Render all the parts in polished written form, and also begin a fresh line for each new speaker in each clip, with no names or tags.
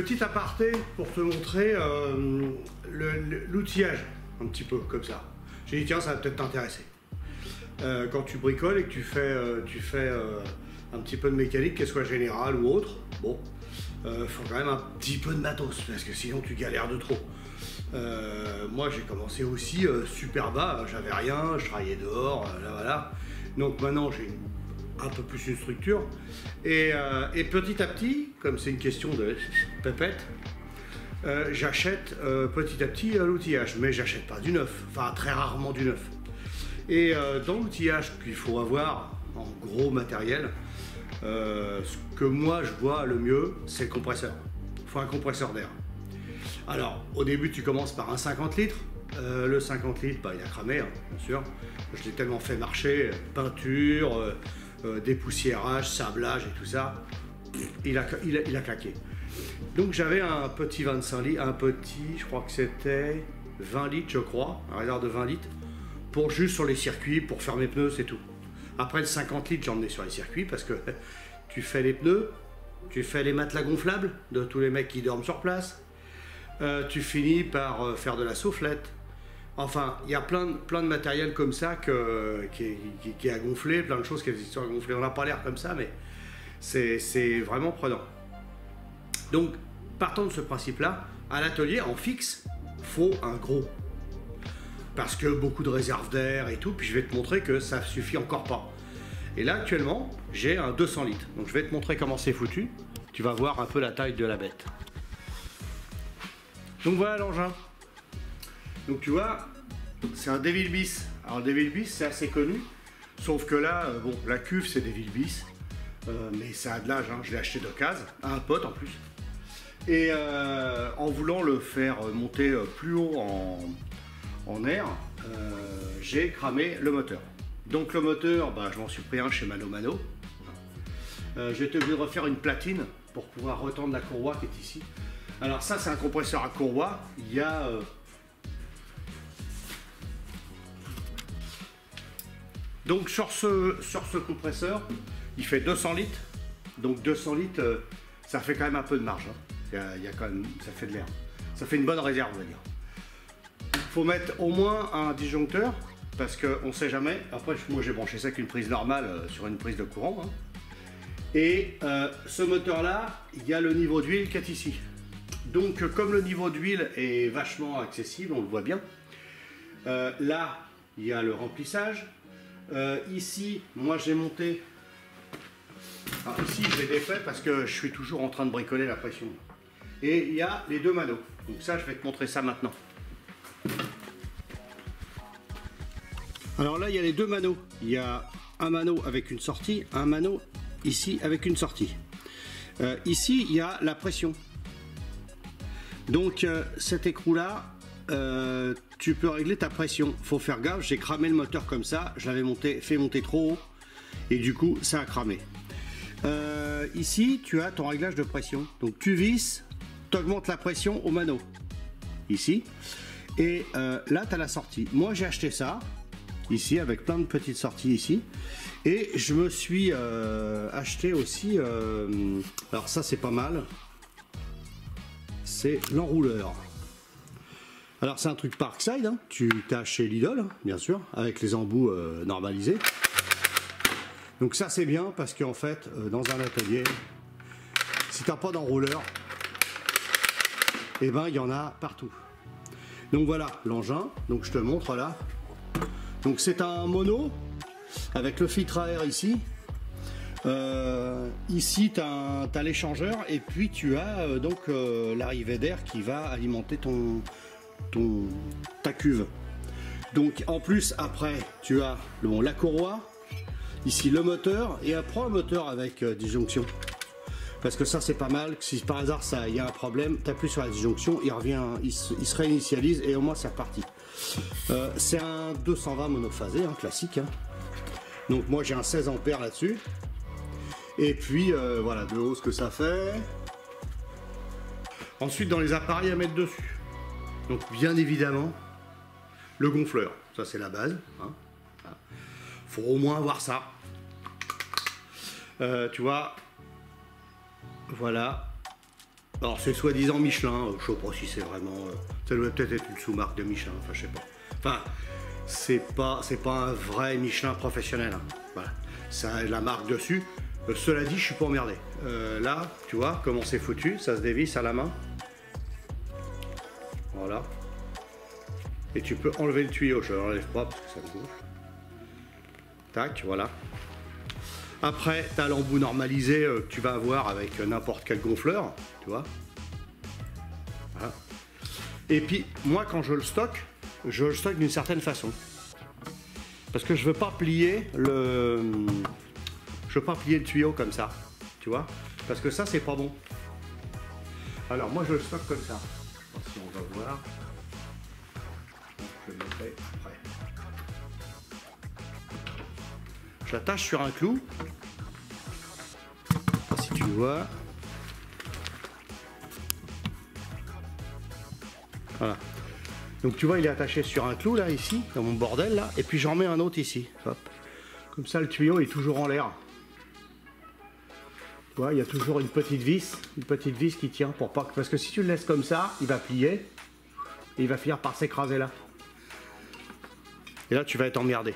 petit aparté pour te montrer l'outillage, un petit peu comme ça. J'ai dit tiens, ça va peut-être t'intéresser. Quand tu bricoles et que tu fais un petit peu de mécanique, qu'elle soit générale ou autre, bon, faut quand même un petit peu de matos, parce que sinon tu galères de trop. Moi j'ai commencé aussi super bas, j'avais rien, je travaillais dehors, là voilà. Donc maintenant j'ai un peu plus une structure. Et petit à petit, comme c'est une question de pépette, j'achète petit à petit l'outillage, mais j'achète pas du neuf, enfin très rarement du neuf. Et dans l'outillage qu'il faut avoir en gros matériel, ce que moi je vois le mieux, c'est le compresseur. Il faut un compresseur d'air. Alors au début tu commences par un 50 litres. Le 50 litres, bah, il a cramé, hein, bien sûr. Je l'ai tellement fait marcher, peinture, dépoussiérage, sablage et tout ça. Il a claqué. Donc j'avais un petit 25 litres, un petit, je crois que c'était 20 litres, je crois, un réservoir de 20 litres, pour juste sur les circuits, pour faire mes pneus, c'est tout. Après le 50 litres, j'en ai sur les circuits parce que tu fais les pneus, tu fais les matelas gonflables de tous les mecs qui dorment sur place, tu finis par faire de la soufflette. Enfin, il y a plein de matériel comme ça qui est à gonfler, plein de choses qui sont à gonfler. On n'a pas l'air comme ça, mais c'est vraiment prenant. Donc, partant de ce principe-là, à l'atelier, en fixe, faut un gros. Parce que beaucoup de réserves d'air et tout, puis je vais te montrer que ça suffit encore pas. Et là, actuellement, j'ai un 200 litres. Donc, je vais te montrer comment c'est foutu. Tu vas voir un peu la taille de la bête. Donc, voilà l'engin. Donc, tu vois, c'est un Devil Bis. Alors, le Devil Bis, c'est assez connu. Sauf que là, bon, la cuve, c'est Devil Bis. Mais ça a de l'âge, hein. Je l'ai acheté d'occasion, à un pote en plus. Et en voulant le faire monter plus haut en air, j'ai cramé le moteur. Donc le moteur, bah, je m'en suis pris un chez Mano Mano. J'ai été obligé de refaire une platine pour pouvoir retendre la courroie qui est ici. Alors ça, c'est un compresseur à courroie. Il y a... Donc sur ce compresseur, il fait 200 litres. Donc 200 litres, ça fait quand même un peu de marge. Hein. Il y a quand même, ça fait de l'air. Ça fait une bonne réserve, on va dire. Il faut mettre au moins un disjoncteur, parce qu'on ne sait jamais. Après, moi j'ai branché ça avec une prise normale sur une prise de courant. Hein. Et ce moteur-là, il y a le niveau d'huile qui est ici. Donc comme le niveau d'huile est vachement accessible, on le voit bien. Là, il y a le remplissage. Ici, moi j'ai monté... Alors ici, je l'ai défait parce que je suis toujours en train de bricoler la pression. Et il y a les deux manos. Donc ça, je vais te montrer ça maintenant. Alors là, il y a les deux manos. Il y a un mano avec une sortie, un mano ici avec une sortie. Ici, il y a la pression. Donc cet écrou-là, tu peux régler ta pression. Faut faire gaffe, j'ai cramé le moteur comme ça. Je l'avais fait monter trop haut. Et du coup, ça a cramé. Ici, tu as ton réglage de pression. Donc tu visses, tu augmentes la pression au mano. Ici. Et là, tu as la sortie. Moi, j'ai acheté ça. Ici, avec plein de petites sorties ici. Et je me suis acheté aussi... alors ça, c'est pas mal. C'est l'enrouleur. Alors, c'est un truc Parkside. Hein. Tu t'as chez Lidl, hein, bien sûr, avec les embouts normalisés. Donc ça c'est bien parce qu'en fait dans un atelier, si t'as pas d'enrouleur, et ben il y en a partout. Donc voilà l'engin, donc je te montre là. Donc c'est un mono avec le filtre à air ici. Ici t'as l'échangeur et puis tu as donc l'arrivée d'air qui va alimenter ta cuve. Donc en plus après tu as la courroie. Ici le moteur et après le moteur avec disjonction parce que ça c'est pas mal. Si par hasard il y a un problème, tu appuies sur la disjonction, il revient, il se réinitialise et au moins c'est reparti. C'est un 220 monophasé, hein, classique. Hein. Donc moi j'ai un 16 ampères là-dessus. Et puis voilà de haut ce que ça fait. Ensuite dans les appareils à mettre dessus. Donc bien évidemment le gonfleur, ça c'est la base. Hein. Faut au moins avoir ça. Tu vois, voilà. Alors c'est soi-disant Michelin, je sais pas si c'est vraiment... ça doit peut-être être une sous-marque de Michelin, enfin je sais pas. Enfin, c'est pas un vrai Michelin professionnel, hein. Voilà. Ça a la marque dessus. Cela dit, je suis pas emmerdé. Là, tu vois comment c'est foutu, ça se dévisse à la main. Voilà. Et tu peux enlever le tuyau, je l'enlève pas parce que ça me gonfle. Tac, voilà. Après, tu as l'embout normalisé que tu vas avoir avec n'importe quel gonfleur, tu vois. Voilà. Et puis, moi, quand je le stocke d'une certaine façon. Parce que je veux pas plier le tuyau comme ça, tu vois. Parce que ça, c'est pas bon. Alors, moi, je le stocke comme ça. Si on va voir. Je le mettrai après. Je l'attache sur un clou. Si tu vois. Voilà. Donc tu vois, il est attaché sur un clou là, ici, dans mon bordel là. Et puis j'en mets un autre ici. Hop. Comme ça, le tuyau est toujours en l'air. Tu vois, il y a toujours une petite vis qui tient pour pas que... Parce que si tu le laisses comme ça, il va plier. Et il va finir par s'écraser là. Et là, tu vas être emmerdé.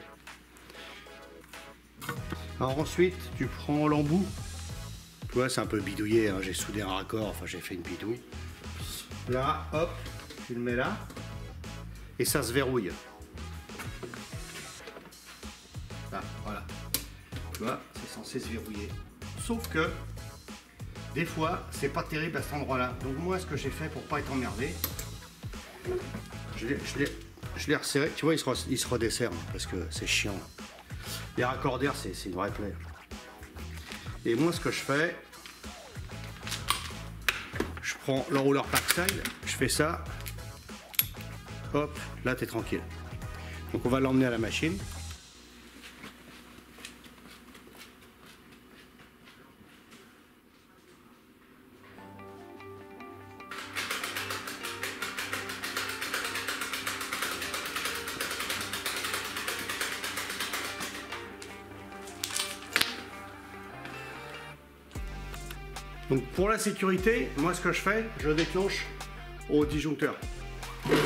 Alors ensuite, tu prends l'embout. Tu vois, c'est un peu bidouillé, hein. J'ai soudé un raccord, enfin j'ai fait une bidouille. Là, hop, tu le mets là. Et ça se verrouille. Là, voilà. Tu vois, c'est censé se verrouiller. Sauf que, des fois, c'est pas terrible à cet endroit-là. Donc moi, ce que j'ai fait pour pas être emmerdé, je l'ai resserré. Tu vois, il se redessert, hein, parce que c'est chiant. Les raccords d'air, c'est une vraie plaie. Et moi, ce que je fais, je prends l'enrouleur Packstyle, je fais ça, hop, là, t'es tranquille. Donc, on va l'emmener à la machine. Donc pour la sécurité, moi ce que je fais, je déclenche au disjoncteur. Voilà.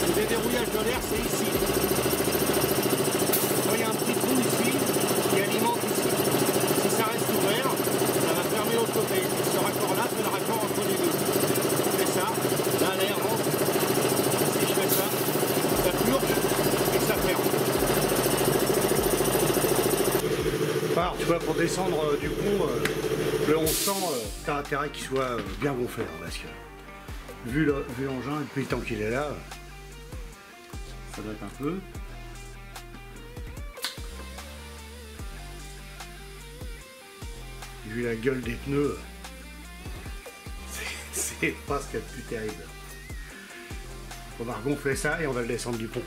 Le déverrouillage de l'air, c'est ici. Il y a un petit trou ici qui alimente ici. Si ça reste ouvert, ça va fermer l'autre côté. Ce raccord-là, c'est le raccord entre les deux. Je fais ça, là l'air rentre. Si je fais ça, ça purge et ça ferme. Alors, tu vois, pour descendre du pont, le 1100, t'as intérêt qu'il soit bien gonflé, hein, parce que vu l'engin, depuis le temps qu'il est là, ça date un peu. Vu la gueule des pneus, c'est pas ce qu'il y a de plus terrible. On va regonfler ça et on va le descendre du pont.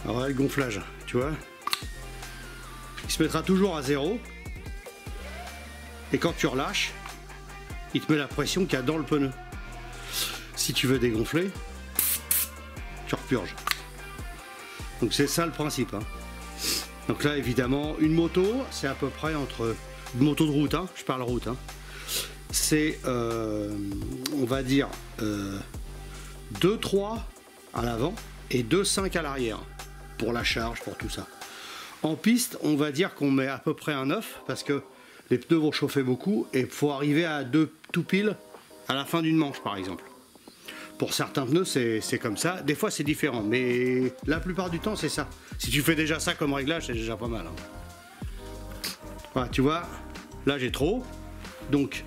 Alors là, le gonflage, tu vois, il se mettra toujours à 0. Et quand tu relâches, il te met la pression qu'il y a dans le pneu. Si tu veux dégonfler, tu repurges. Donc c'est ça le principe, hein. Donc là, évidemment, une moto, c'est à peu près entre... Une moto de route, hein, je parle route, hein. C'est, on va dire, 2,3 à l'avant et 2,5 à l'arrière, pour la charge, pour tout ça. En piste, on va dire qu'on met à peu près un 9, parce que les pneus vont chauffer beaucoup, et il faut arriver à 2 tout pile à la fin d'une manche, par exemple. Pour certains pneus, c'est comme ça. Des fois, c'est différent, mais la plupart du temps, c'est ça. Si tu fais déjà ça comme réglage, c'est déjà pas mal, hein. Voilà, tu vois, là, j'ai trop. Donc,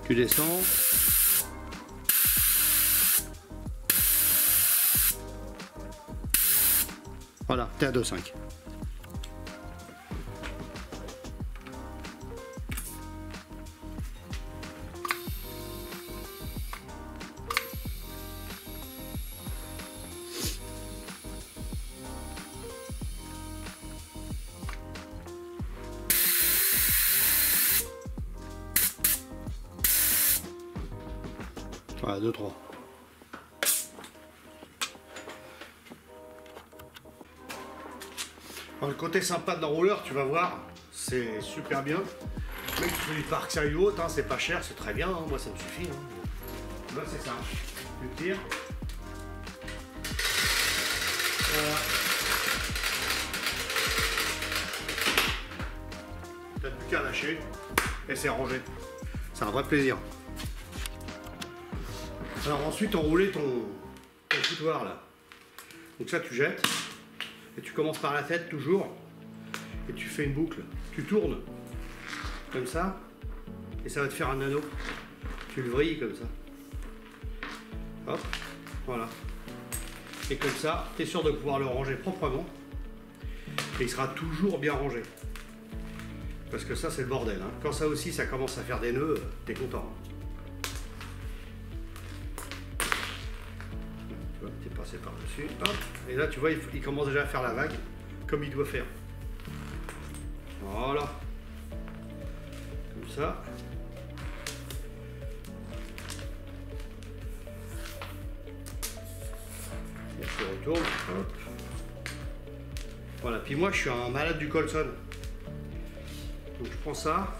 tu descends. Voilà, t'es à 2,5. Voilà, 2-3. Le côté sympa de l'enrouleur, tu vas voir, c'est super bien. Mais tu fais du parc sérieux haute, hein, c'est pas cher, c'est très bien, hein, moi ça me suffit. Hein. Là c'est ça, tu tires. Voilà. T'as plus qu'à lâcher et c'est rangé. C'est un vrai plaisir. Alors ensuite enrouler ton foutoir là. Donc ça tu jettes. Et tu commences par la tête toujours, et tu fais une boucle, tu tournes, comme ça, et ça va te faire un anneau. Tu le vrilles comme ça. Hop, voilà. Et comme ça, tu es sûr de pouvoir le ranger proprement, et il sera toujours bien rangé. Parce que ça, c'est le bordel. Hein. Quand ça aussi, ça commence à faire des nœuds, t'es content. T'es passé par-dessus, hop, et là tu vois il commence déjà à faire la vague comme il doit faire. Voilà, comme ça. Et je retourne, hop. Voilà, puis moi je suis un malade du Colson. Donc je prends ça,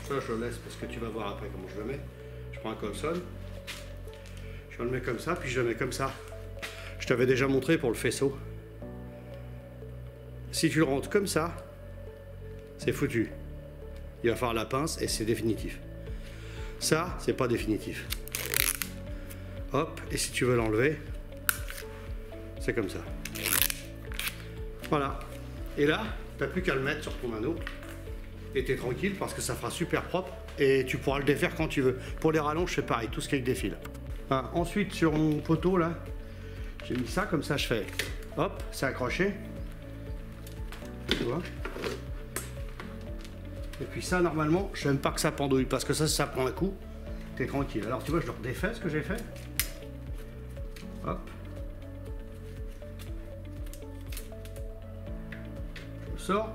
je le laisse parce que tu vas voir après comment je le mets. Je prends un Colson. Je le mets comme ça, puis je le mets comme ça. Je t'avais déjà montré pour le faisceau. Si tu le rentres comme ça, c'est foutu. Il va falloir la pince et c'est définitif. Ça, c'est pas définitif. Hop, et si tu veux l'enlever, c'est comme ça. Voilà. Et là, tu n'as plus qu'à le mettre sur ton anneau. Et tu es tranquille parce que ça fera super propre. Et tu pourras le défaire quand tu veux. Pour les rallonges, c'est pareil, tout ce qui est avec des fils. Ah, ensuite sur mon poteau là, j'ai mis ça comme ça, je fais hop, c'est accroché, tu vois. Et puis ça normalement, je n'aime pas que ça pendouille parce que ça prend un coup, t'es tranquille. Alors tu vois, je le redéfais ce que j'ai fait. Hop. Je le sors,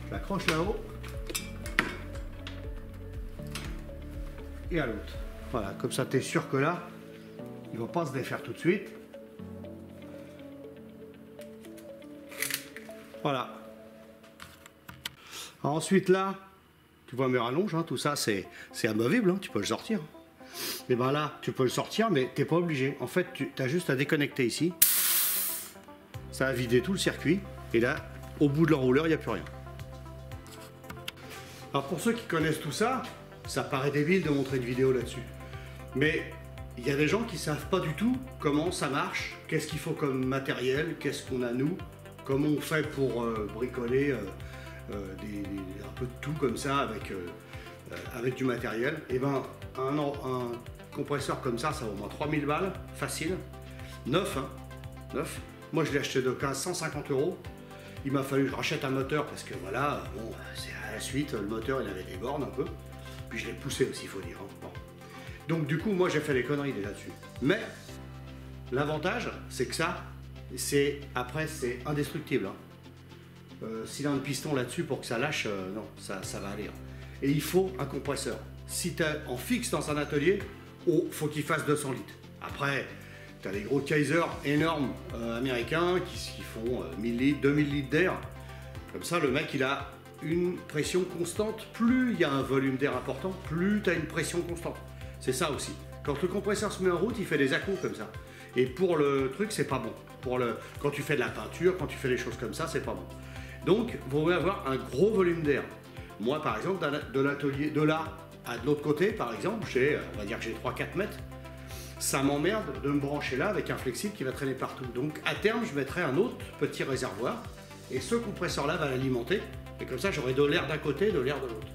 je l'accroche là-haut et à l'autre. Voilà, comme ça tu es sûr que là, il ne va pas se défaire tout de suite. Voilà. Alors ensuite là, tu vois mes rallonges, hein, tout ça c'est amovible, hein, tu peux le sortir. Et bien là, tu peux le sortir, mais tu n'es pas obligé. En fait, tu as juste à déconnecter ici. Ça va vider tout le circuit. Et là, au bout de l'enrouleur, il n'y a plus rien. Alors pour ceux qui connaissent tout ça, ça paraît débile de montrer une vidéo là-dessus. Mais il y a des gens qui ne savent pas du tout comment ça marche, qu'est-ce qu'il faut comme matériel, qu'est-ce qu'on a nous, comment on fait pour bricoler un peu de tout comme ça avec du matériel. Et ben un compresseur comme ça vaut au moins 3000 balles, facile, neuf, hein, neuf. Moi je l'ai acheté de 150 €. Il m'a fallu que je rachète un moteur parce que voilà, bon, c'est à la suite, le moteur il avait des bornes un peu. Puis je l'ai poussé aussi, il faut dire. Hein. Bon. Donc du coup, moi j'ai fait des conneries là-dessus. Mais l'avantage, c'est que ça, après c'est indestructible. Hein. S'il a un piston là-dessus pour que ça lâche, non, ça va aller. Hein. Et il faut un compresseur. Si tu es en fixe dans un atelier, faut qu'il fasse 200 litres. Après, tu as les gros Kaiser énormes américains qui font 1000 litres, 2000 litres d'air. Comme ça, le mec, il a une pression constante. Plus il y a un volume d'air important, plus tu as une pression constante. C'est ça aussi. Quand le compresseur se met en route, il fait des à-coups comme ça. Et pour le truc, c'est pas bon. Quand tu fais de la peinture, quand tu fais des choses comme ça, c'est pas bon. Donc, vous pouvez avoir un gros volume d'air. Moi, par exemple, de l'atelier, de là à de l'autre côté, par exemple, on va dire que j'ai 3-4 mètres. Ça m'emmerde de me brancher là avec un flexible qui va traîner partout. Donc, à terme, je mettrai un autre petit réservoir. Et ce compresseur-là va l'alimenter. Et comme ça, j'aurai de l'air d'un côté, de l'air de l'autre.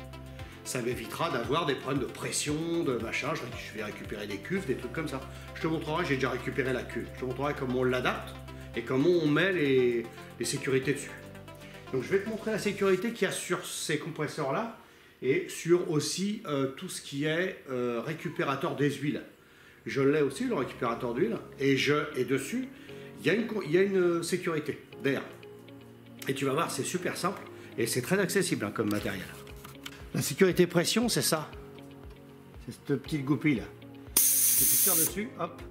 Ça m'évitera d'avoir des problèmes de pression, de machin. Je vais récupérer des cuves, des trucs comme ça. Je te montrerai, j'ai déjà récupéré la cuve. Je te montrerai comment on l'adapte et comment on met les sécurités dessus. Donc je vais te montrer la sécurité qu'il y a sur ces compresseurs-là et sur aussi tout ce qui est récupérateur des huiles. Je l'ai aussi, le récupérateur d'huile, et dessus, il y a une sécurité d'air. Et tu vas voir, c'est super simple et c'est très accessible hein, comme matériel. La sécurité pression, c'est ça. C'est cette petite goupille là. Si tu tires dessus, hop,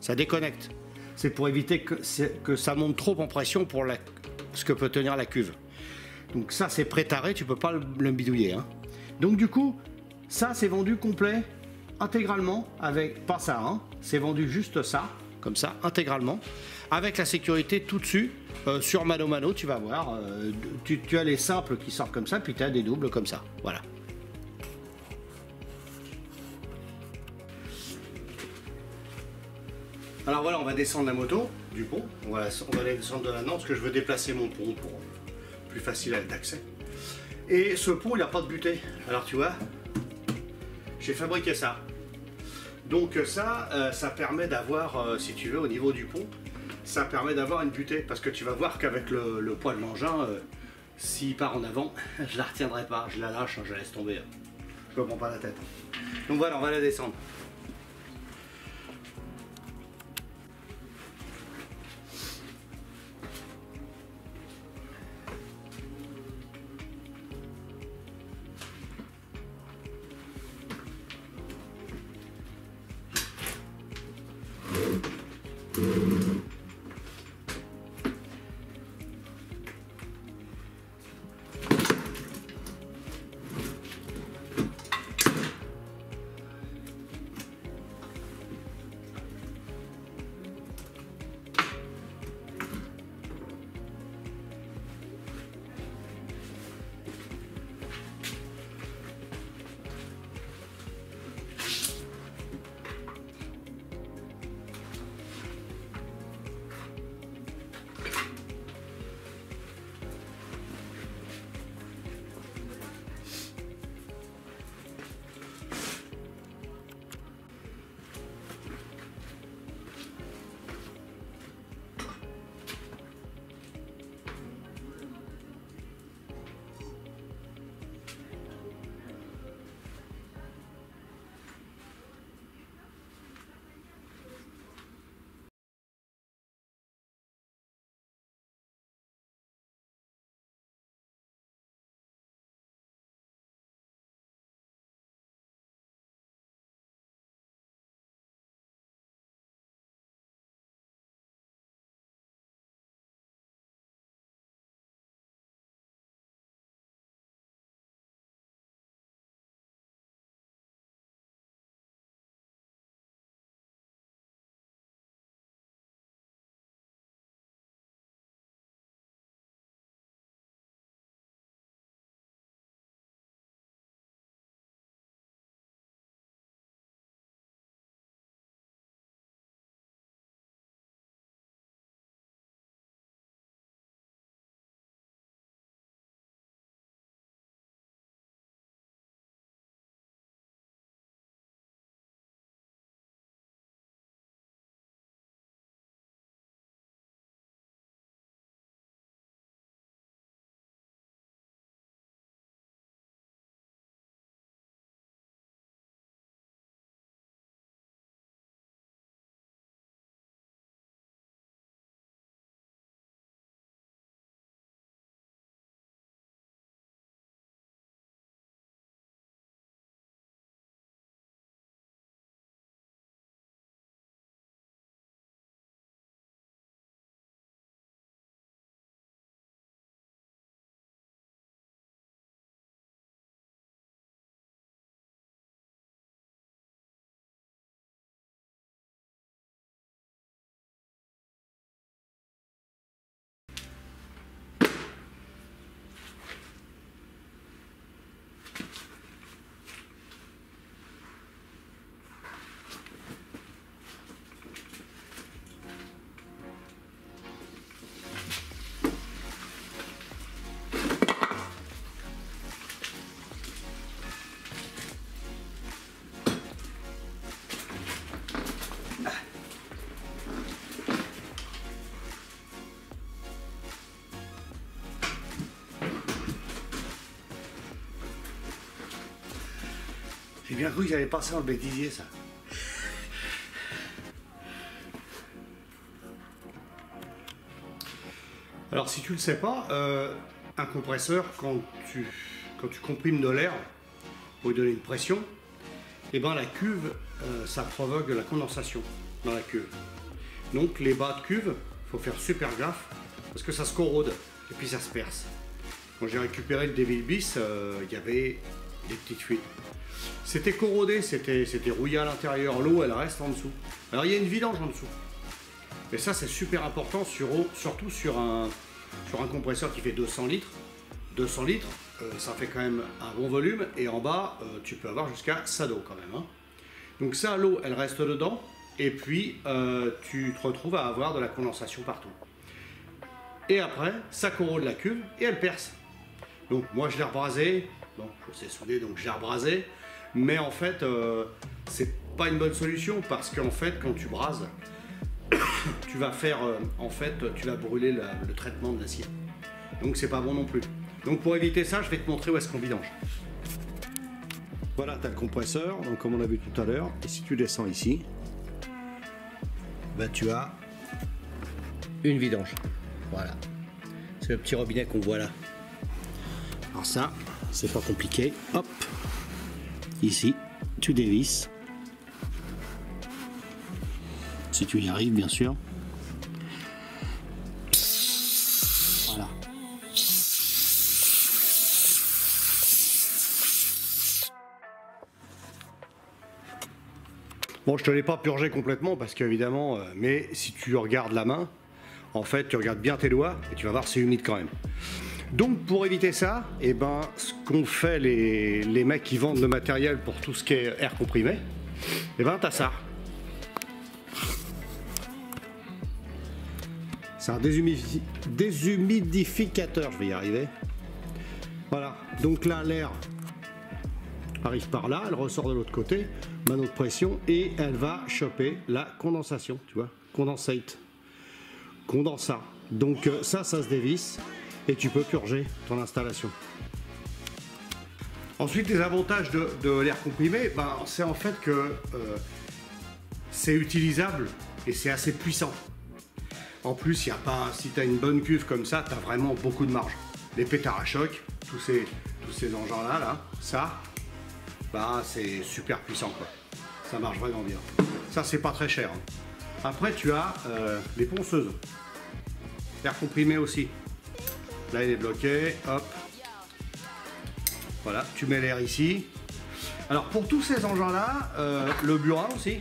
ça déconnecte. C'est pour éviter que ça monte trop en pression pour ce que peut tenir la cuve. Donc ça, c'est prétaré, tu peux pas le bidouiller. Hein. Donc du coup, ça, c'est vendu complet, intégralement, avec pas ça. Hein. C'est vendu juste ça, comme ça, intégralement, avec la sécurité tout dessus. Sur Mano Mano, tu vas voir, tu as les simples qui sortent comme ça, puis tu as des doubles comme ça. Voilà. Alors voilà, on va descendre la moto du pont. On va aller descendre de là-dedans parce que je veux déplacer mon pont pour plus facile d'accès. Et ce pont, il n'a pas de butée. Alors tu vois, j'ai fabriqué ça. Donc ça permet d'avoir, si tu veux, au niveau du pont, ça permet d'avoir une butée. Parce que tu vas voir qu'avec le poids de l'engin, s'il part en avant, je la retiendrai pas. Je la lâche, je la laisse tomber. Je me prends pas la tête. Donc voilà, on va la descendre. J'ai bien cru que j'allais passer dans le bêtisier, ça. Alors, si tu le sais pas, un compresseur, quand tu comprimes de l'air pour lui donner une pression, et ben la cuve ça provoque de la condensation dans la cuve. Donc les bas de cuve, il faut faire super gaffe parce que ça se corrode et puis ça se perce. Quand j'ai récupéré le Devil Bis, il y avait des petites fuites. C'était corrodé, c'était rouillé à l'intérieur, l'eau elle reste en dessous. Alors il y a une vidange en dessous. Mais ça c'est super important, surtout sur un compresseur qui fait 200 litres. 200 litres, ça fait quand même un bon volume et en bas tu peux avoir jusqu'à ça d'eau quand même. Hein. Donc ça, l'eau elle reste dedans et puis tu te retrouves à avoir de la condensation partout. Et après ça corrode la cuve et elle perce. Donc moi je l'ai rebrasé, bon je sais souder donc j'ai rebrasé, mais en fait c'est pas une bonne solution parce qu'en fait quand tu brases, tu vas faire tu vas brûler le traitement de l'acier. Donc c'est pas bon non plus. Donc pour éviter ça, je vais te montrer où est-ce qu'on vidange. Voilà, tu as le compresseur, donc comme on a vu tout à l'heure, et si tu descends ici, bah, tu as une vidange. Voilà. C'est le petit robinet qu'on voit là. Alors ça, c'est pas compliqué. Hop, ici, tu dévisses. Si tu y arrives, bien sûr. Voilà. Bon, je te l'ai pas purgé complètement parce qu'évidemment, mais si tu regardes la main, en fait, tu regardes bien tes doigts et tu vas voir c'est humide quand même. Donc pour éviter ça, eh ben, ce qu'ont fait les mecs qui vendent le matériel pour tout ce qui est air comprimé, eh ben, t'as ça. C'est un déshumidificateur, je vais y arriver. Voilà, donc là l'air arrive par là, elle ressort de l'autre côté, mano de pression, et elle va choper la condensation, tu vois, condensate, condensat. Donc ça se dévisse et tu peux purger ton installation. Ensuite, les avantages de l'air comprimé, ben, c'est en fait que c'est utilisable et c'est assez puissant. En plus, y a pas, si tu as une bonne cuve comme ça, tu as vraiment beaucoup de marge. Les pétards à choc, tous ces engins-là, là, ça, bah, c'est super puissant, quoi. Ça marche vraiment bien. Ça, c'est pas très cher. Hein. Après, tu as les ponceuses. L'air comprimé aussi. Là, il est bloqué. Hop. Voilà, tu mets l'air ici. Alors, pour tous ces engins-là, le burin aussi.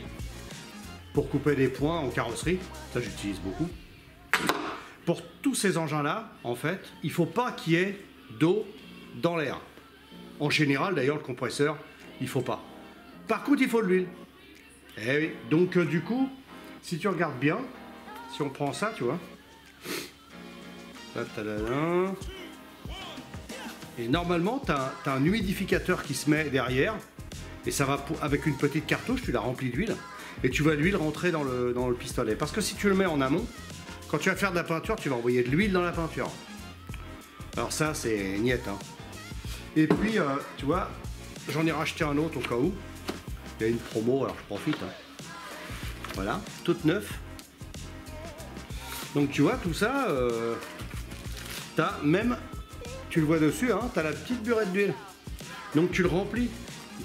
Pour couper des points en carrosserie. Ça, j'utilise beaucoup. Pour tous ces engins-là, en fait, il ne faut pas qu'il y ait d'eau dans l'air. En général, d'ailleurs, le compresseur, il ne faut pas. Par contre, il faut de l'huile. Eh oui. Donc, du coup, si tu regardes bien, si on prend ça, tu vois. Et normalement, tu as un humidificateur qui se met derrière. Et ça va, avec une petite cartouche, tu la remplis d'huile. Et tu vois l'huile rentrer dans le pistolet. Parce que si tu le mets en amont, quand tu vas faire de la peinture, tu vas envoyer de l'huile dans la peinture. Alors ça, c'est niette. Hein. Et puis, tu vois, j'en ai racheté un autre au cas où. Il y a une promo, alors je profite. Hein. Voilà, toute neuve. Donc tu vois, tout ça, t'as même, tu le vois dessus, hein, t'as la petite burette d'huile. Donc tu le remplis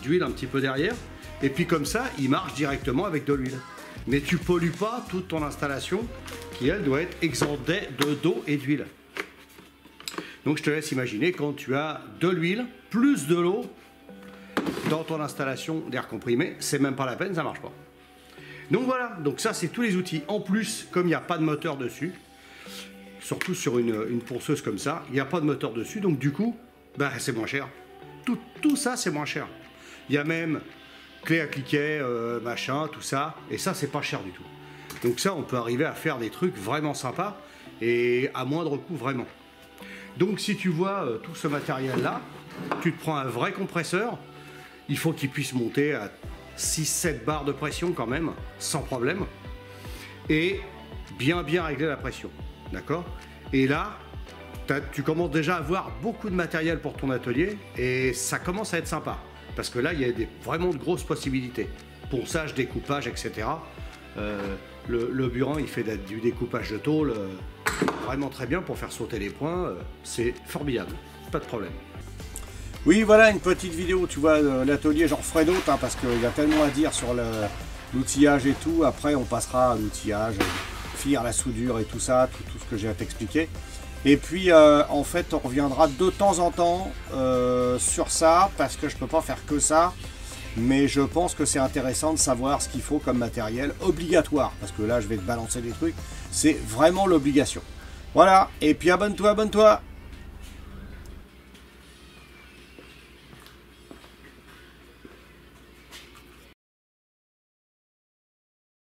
d'huile un petit peu derrière. Et puis comme ça, il marche directement avec de l'huile. Mais tu pollues pas toute ton installation qui, elle, doit être exemptée d'eau et d'huile. Donc je te laisse imaginer quand tu as de l'huile plus de l'eau dans ton installation d'air comprimé, c'est même pas la peine, ça marche pas. Donc voilà, donc ça c'est tous les outils. En plus, comme il n'y a pas de moteur dessus, surtout sur une ponceuse comme ça, il n'y a pas de moteur dessus, donc du coup, bah, c'est moins cher. Tout ça c'est moins cher. Il y a même clé à cliquet, machin, tout ça, et ça c'est pas cher du tout. Donc ça, on peut arriver à faire des trucs vraiment sympas et à moindre coût vraiment. Donc si tu vois tout ce matériel là, tu te prends un vrai compresseur, il faut qu'il puisse monter à 6-7 bars de pression quand même, sans problème, et bien régler la pression, d'accord? Et là, tu commences déjà à avoir beaucoup de matériel pour ton atelier et ça commence à être sympa, parce que là, il y a vraiment de grosses possibilités. Ponçage, découpage, etc. Le burin, il fait du découpage de tôle vraiment très bien pour faire sauter les points, c'est formidable, pas de problème.
Oui, voilà, une petite vidéo, tu vois, l'atelier, j'en ferai d'autres, hein, parce qu'il y a tellement à dire sur l'outillage et tout. Après, on passera à l'outillage, finir la soudure et tout ça, tout ce que j'ai à t'expliquer. Et puis, en fait, on reviendra de temps en temps sur ça, parce que je peux pas faire que ça. Mais je pense que c'est intéressant de savoir ce qu'il faut comme matériel obligatoire, parce que là, je vais te balancer des trucs. C'est vraiment l'obligation. Voilà, et puis abonne-toi, abonne-toi!